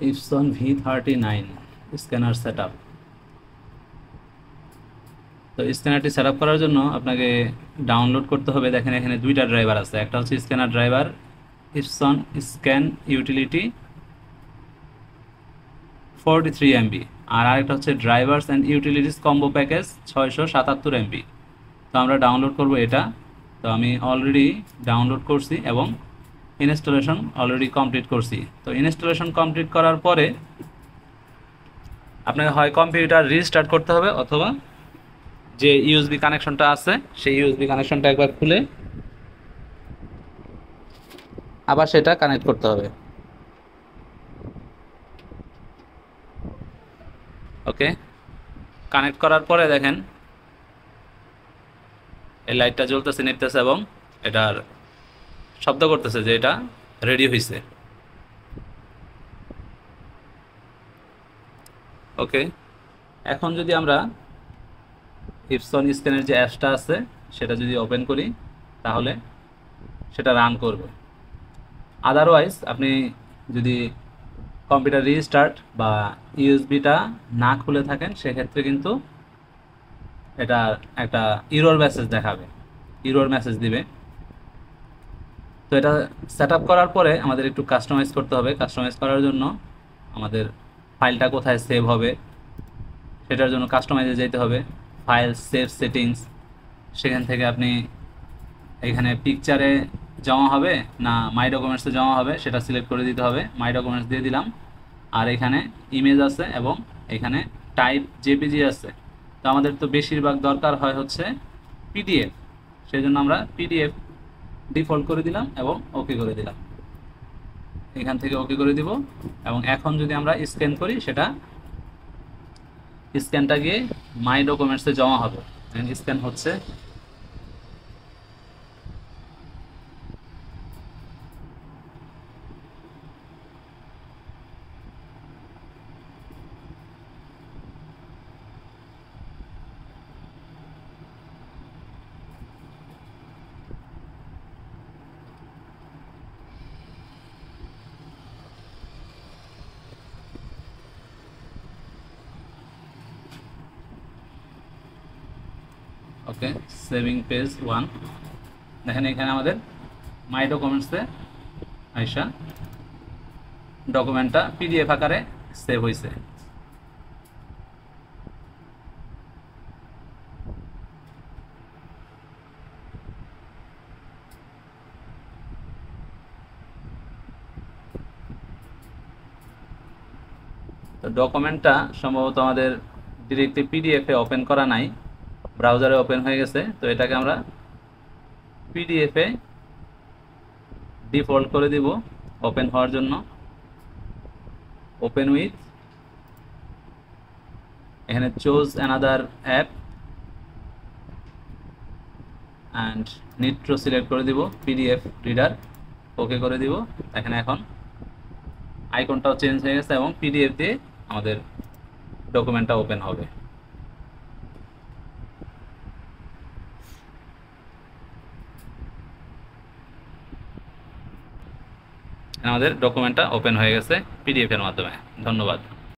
Epson V39 scanner setup. তো স্ক্যানারটি setup করার জন্য আপনাকে ডাউনলোড করতে হবে। দেখেন এখানে দুইটা ড্রাইভার আছে, একটা হচ্ছে scanner driver Epson scan utility 43 MB, আর আরেকটা হচ্ছে drivers and utilities combo package 677 MB। তো আমরা ডাউনলোড করব এটা। তো আমি অলরেডি ডাউনলোড করছি এবং ইনস্টলেশন অলরেডি কমপ্লিট করছি। তো ইনস্টলেশন কমপ্লিট করার পরে আপনাকে হয় কম্পিউটার রিস্টার্ট করতে হবে, অথবা যে ইউএসবি কানেকশনটা আছে সেই ইউএসবি কানেকশনটা একবার খুলে আবার সেটা কানেক্ট করতে হবে। ওকে, কানেক্ট করার পরে দেখেন এই লাইটটা জ্বলতেছে নিতেছে এবং এটার শব্দ করতেছে যে এটা রেডি হয়েছে। ওকে, এখন যদি আমরা ইপসন স্ক্যানের যে অ্যাপসটা আছে সেটা যদি ওপেন করি তাহলে সেটা রান করবে। আদারওয়াইজ আপনি যদি কম্পিউটার রিস্টার্ট বা ইউএসবিটা না খুলে থাকেন সেক্ষেত্রে কিন্তু এটা একটা ইরর মেসেজ দেখাবে, ইরর মেসেজ দিবে। তো এটা সেট আপ করার পরে আমাদের একটু কাস্টমাইজ করতে হবে। কাস্টমাইজ করার জন্য আমাদের ফাইলটা কোথায় সেভ হবে সেটার জন্য কাস্টমাইজে যেতে হবে, ফাইল সেভ সেটিংস। সেখান থেকে আপনি এখানে পিকচারে জমা হবে না মাই ডকুমেন্টসে জমা হবে সেটা সিলেক্ট করে দিতে হবে। মাই ডকুমেন্টস দিয়ে দিলাম, আর এখানে ইমেজ আছে এবং এখানে টাইপ জেপিজি আছে। তো আমাদের তো বেশিরভাগ দরকার হয় হচ্ছে পিডিএফ, সেই জন্য আমরা পিডিএফ ডিফল্ট করে দিলাম এবং ওকে করে দিলাম। এখান থেকে ওকে করে দিব এবং এখন যদি আমরা স্ক্যান করি সেটা স্ক্যানটা গিয়ে মাই ডকুমেন্টসে জমা হবে। স্ক্যান হচ্ছে। ওকে, সেভিং পেজ 1। দেখেন এখানে আমাদের মাই ডকুমেন্টসে আইসা ডকুমেন্টটা পিডিএফ আকারে সেভ হয়েছে। তো ডকুমেন্টটা সম্ভবত আমাদের ডিরেক্টলি পিডিএফে ওপেন করা নাই, ব্রাউজারে ওপেন হয়ে গেছে। তো এটাকে আমরা পিডিএফে ডিফল্ট করে দিব ওপেন হওয়ার জন্য। ওপেন উইথ, এখানে choose another app and nitro select করে দিব, পিডিএফ রিডার ওকে করে দিব। এখানে এখন আইকনটাও চেঞ্জ হয়ে গেছে এবং পিডিএফ দিয়ে আমাদের ডকুমেন্টটা ওপেন হবে। আমাদের ডকুমেন্টটা ওপেন হয়ে গেছে পিডিএফ এর মাধ্যমে। ধন্যবাদ।